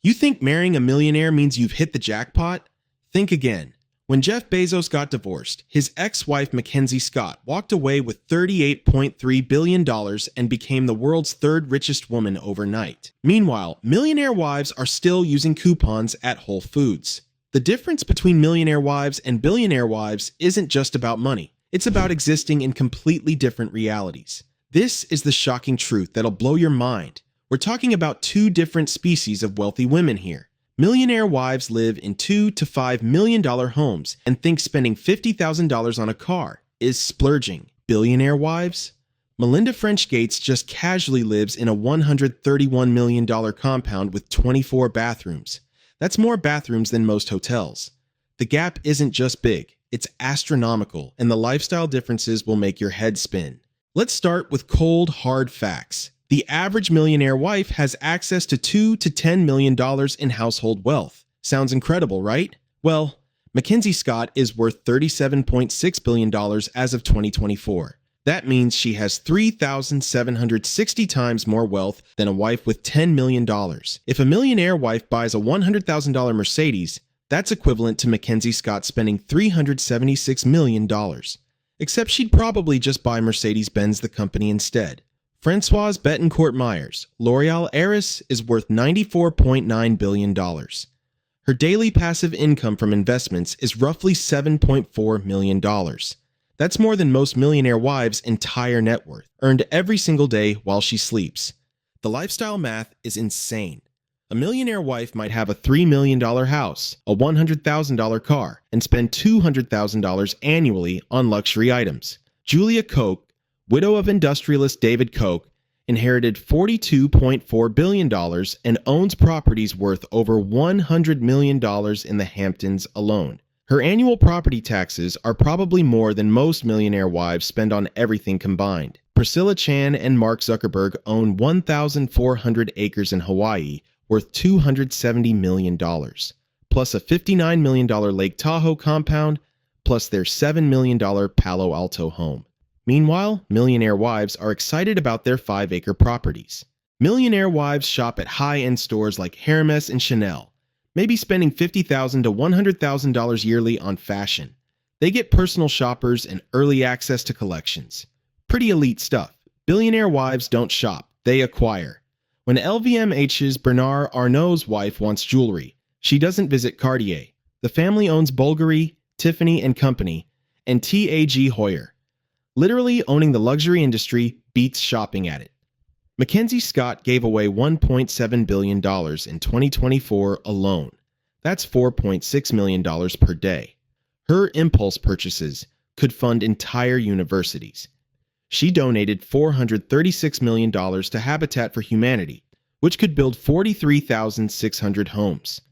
You think marrying a millionaire means you've hit the jackpot? Think again. When Jeff Bezos got divorced, his ex-wife Mackenzie Scott walked away with $38.3 billion and became the world's third richest woman overnight. Meanwhile, millionaire wives are still using coupons at Whole Foods. The difference between millionaire wives and billionaire wives isn't just about money. It's about existing in completely different realities. This is the shocking truth that'll blow your mind. We're talking about two different species of wealthy women here. Millionaire wives live in $2 to $5 million homes and think spending $50,000 on a car is splurging. Billionaire wives? Melinda French Gates just casually lives in a $131 million compound with 24 bathrooms. That's more bathrooms than most hotels. The gap isn't just big, it's astronomical, and the lifestyle differences will make your head spin. Let's start with cold, hard facts. The average millionaire wife has access to $2 to $10 million in household wealth. Sounds incredible, right? Well, Mackenzie Scott is worth $37.6 billion as of 2024. That means she has 3,760 times more wealth than a wife with $10 million. If a millionaire wife buys a $100,000 Mercedes, that's equivalent to Mackenzie Scott spending $376 million. Except she'd probably just buy Mercedes-Benz the company instead. Françoise Bettencourt Myers, L'Oreal heiress, is worth $94.9 billion. Her daily passive income from investments is roughly $7.4 million. That's more than most millionaire wives' entire net worth, earned every single day while she sleeps. The lifestyle math is insane. A millionaire wife might have a $3 million house, a $100,000 car, and spend $200,000 annually on luxury items. Julia Koch, widow of industrialist David Koch, inherited $42.4 billion and owns properties worth over $100 million in the Hamptons alone. Her annual property taxes are probably more than most millionaire wives spend on everything combined. Priscilla Chan and Mark Zuckerberg own 1,400 acres in Hawaii, worth $270 million, plus a $59 million Lake Tahoe compound, plus their $7 million Palo Alto home. Meanwhile, millionaire wives are excited about their 5-acre properties. Millionaire wives shop at high-end stores like Hermes and Chanel, maybe spending $50,000 to $100,000 yearly on fashion. They get personal shoppers and early access to collections. Pretty elite stuff. Billionaire wives don't shop, they acquire. When LVMH's Bernard Arnault's wife wants jewelry, she doesn't visit Cartier. The family owns Bulgari, Tiffany & Company, and TAG Heuer. Literally owning the luxury industry beats shopping at it. Mackenzie Scott gave away $1.7 billion in 2024 alone. That's $4.6 million per day. Her impulse purchases could fund entire universities. She donated $436 million to Habitat for Humanity, which could build 43,600 homes.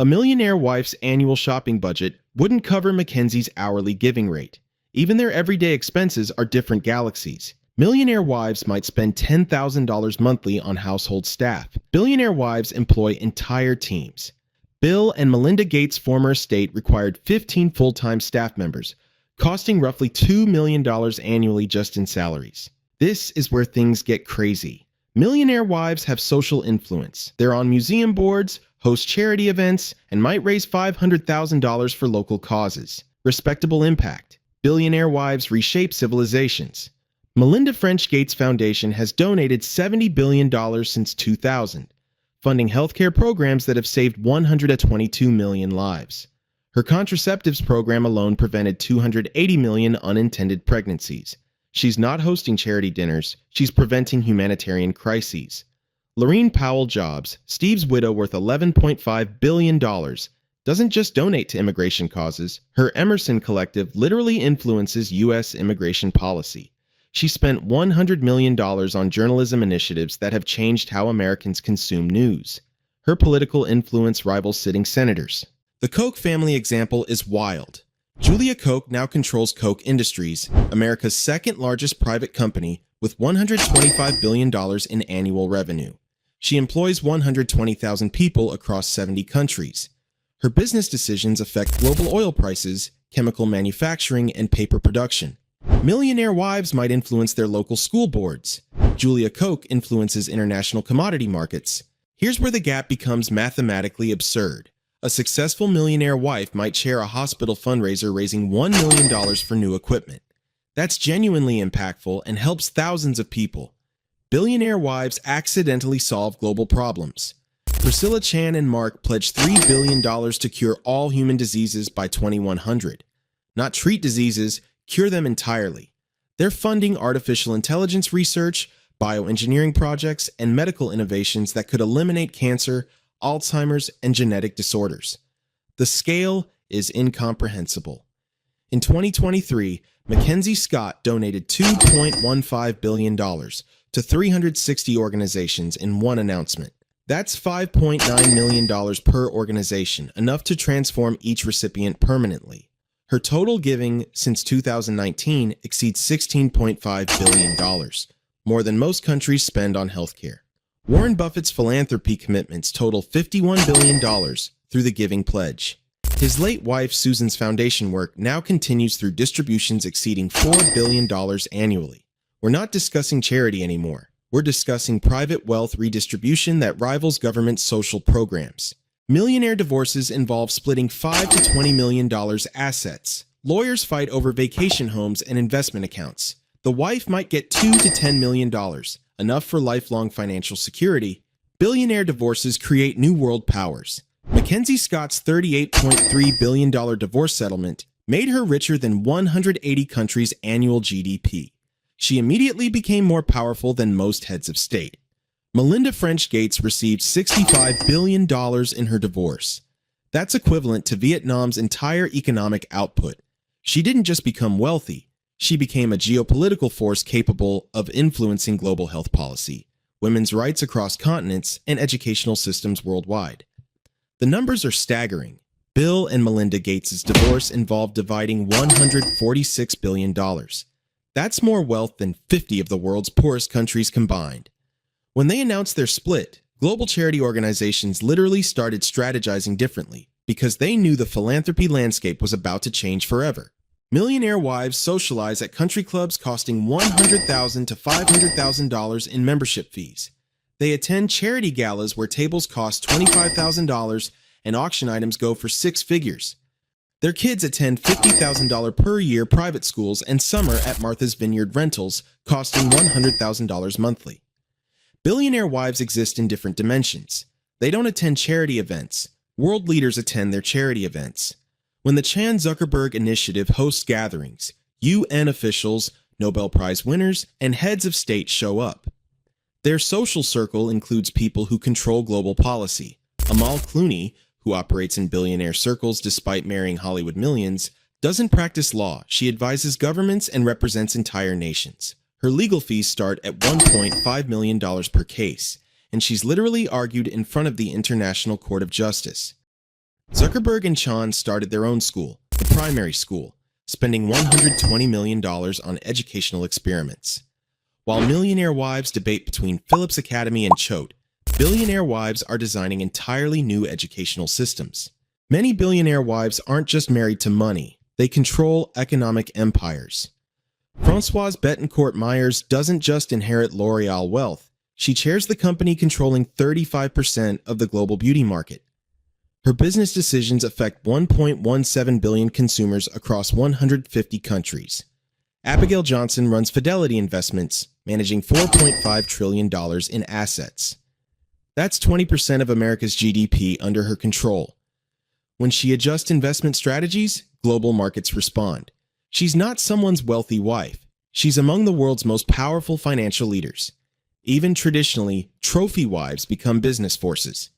A millionaire wife's annual shopping budget wouldn't cover Mackenzie's hourly giving rate. Even their everyday expenses are different galaxies. Millionaire wives might spend $10,000 monthly on household staff. Billionaire wives employ entire teams. Bill and Melinda Gates' former estate required 15 full-time staff members, costing roughly $2 million annually just in salaries. This is where things get crazy. Millionaire wives have social influence. They're on museum boards, host charity events, and might raise $500,000 for local causes. Respectable impact. Billionaire wives reshape civilizations. Melinda French Gates Foundation has donated $70 billion since 2000, funding healthcare programs that have saved 122 million lives. Her contraceptives program alone prevented 280 million unintended pregnancies. She's not hosting charity dinners, she's preventing humanitarian crises. Laurene Powell Jobs, Steve's widow worth $11.5 billion, doesn't just donate to immigration causes. Her Emerson Collective literally influences U.S. immigration policy. She spent $100 million on journalism initiatives that have changed how Americans consume news. Her political influence rivals sitting senators. The Koch family example is wild. Julia Koch now controls Koch Industries, America's second-largest private company, with $125 billion in annual revenue. She employs 120,000 people across 70 countries. Her business decisions affect global oil prices, chemical manufacturing, and paper production. Millionaire wives might influence their local school boards. Julia Koch influences international commodity markets. Here's where the gap becomes mathematically absurd. A successful millionaire wife might chair a hospital fundraiser raising $1 million for new equipment. That's genuinely impactful and helps thousands of people. Billionaire wives accidentally solve global problems. Priscilla Chan and Mark pledged $3 billion to cure all human diseases by 2100. Not treat diseases, cure them entirely. They're funding artificial intelligence research, bioengineering projects, and medical innovations that could eliminate cancer, Alzheimer's, and genetic disorders. The scale is incomprehensible. In 2023, Mackenzie Scott donated $2.15 billion to 360 organizations in one announcement. That's $5.9 million per organization, enough to transform each recipient permanently. Her total giving since 2019 exceeds $16.5 billion, more than most countries spend on healthcare. Warren Buffett's philanthropy commitments total $51 billion through the Giving Pledge. His late wife Susan's foundation work now continues through distributions exceeding $4 billion annually. We're not discussing charity anymore. We're discussing private wealth redistribution that rivals government social programs. Millionaire divorces involve splitting $5 to $20 million assets. Lawyers fight over vacation homes and investment accounts. The wife might get $2 to $10 million, enough for lifelong financial security. Billionaire divorces create new world powers. Mackenzie Scott's $38.3 billion divorce settlement made her richer than 180 countries' annual GDP. She immediately became more powerful than most heads of state. Melinda French Gates received $65 billion in her divorce. That's equivalent to Vietnam's entire economic output. She didn't just become wealthy, she became a geopolitical force capable of influencing global health policy, women's rights across continents, and educational systems worldwide. The numbers are staggering. Bill and Melinda Gates' divorce involved dividing $146 billion. That's more wealth than 50 of the world's poorest countries combined. When they announced their split, global charity organizations literally started strategizing differently because they knew the philanthropy landscape was about to change forever. Millionaire wives socialize at country clubs costing $100,000 to $500,000 in membership fees. They attend charity galas where tables cost $25,000 and auction items go for six figures. Their kids attend $50,000 per year private schools and summer at Martha's Vineyard rentals, costing $100,000 monthly. Billionaire wives exist in different dimensions. They don't attend charity events. World leaders attend their charity events. When the Chan Zuckerberg Initiative hosts gatherings, UN officials, Nobel Prize winners, and heads of state show up. Their social circle includes people who control global policy. Amal Clooney, who operates in billionaire circles despite marrying Hollywood millions, doesn't practice law. She advises governments and represents entire nations. Her legal fees start at $1.5 million per case, and she's literally argued in front of the International Court of Justice. Zuckerberg and Chan started their own school, the primary school, spending $120 million on educational experiments. While millionaire wives debate between Phillips Academy and Choate, billionaire wives are designing entirely new educational systems. Many billionaire wives aren't just married to money, they control economic empires. Françoise Bettencourt-Meyers doesn't just inherit L'Oreal wealth, she chairs the company controlling 35% of the global beauty market. Her business decisions affect 1.17 billion consumers across 150 countries. Abigail Johnson runs Fidelity Investments, managing $4.5 trillion in assets. That's 20% of America's GDP under her control. When she adjusts investment strategies, global markets respond. She's not someone's wealthy wife. She's among the world's most powerful financial leaders. Even traditionally, trophy wives become business forces.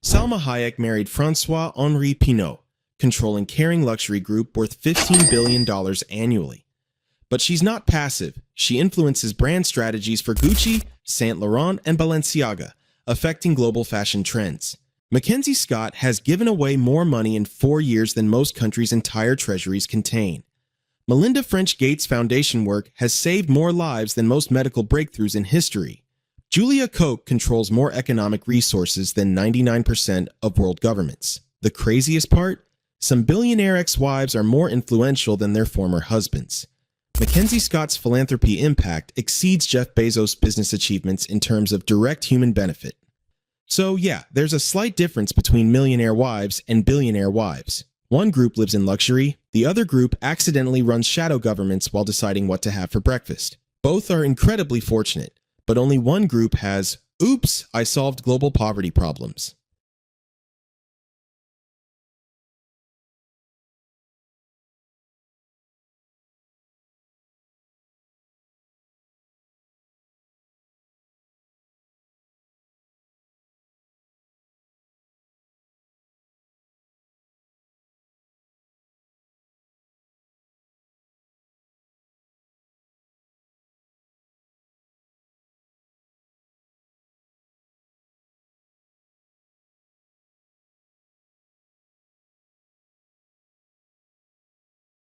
Salma Hayek married François-Henri Pinault, controlling Kering luxury group worth $15 billion annually. But she's not passive. She influences brand strategies for Gucci, Saint Laurent, and Balenciaga, affecting global fashion trends. Mackenzie Scott has given away more money in 4 years than most countries' entire treasuries contain. Melinda French Gates' foundation work has saved more lives than most medical breakthroughs in history. Julia Koch controls more economic resources than 99% of world governments. The craziest part? Some billionaire ex-wives are more influential than their former husbands. Mackenzie Scott's philanthropy impact exceeds Jeff Bezos' business achievements in terms of direct human benefit. So yeah, there's a slight difference between Millionaire Wives and Billionaire Wives. One group lives in luxury, the other group accidentally runs shadow governments while deciding what to have for breakfast. Both are incredibly fortunate, but only one group has, oops, I solved global poverty problems.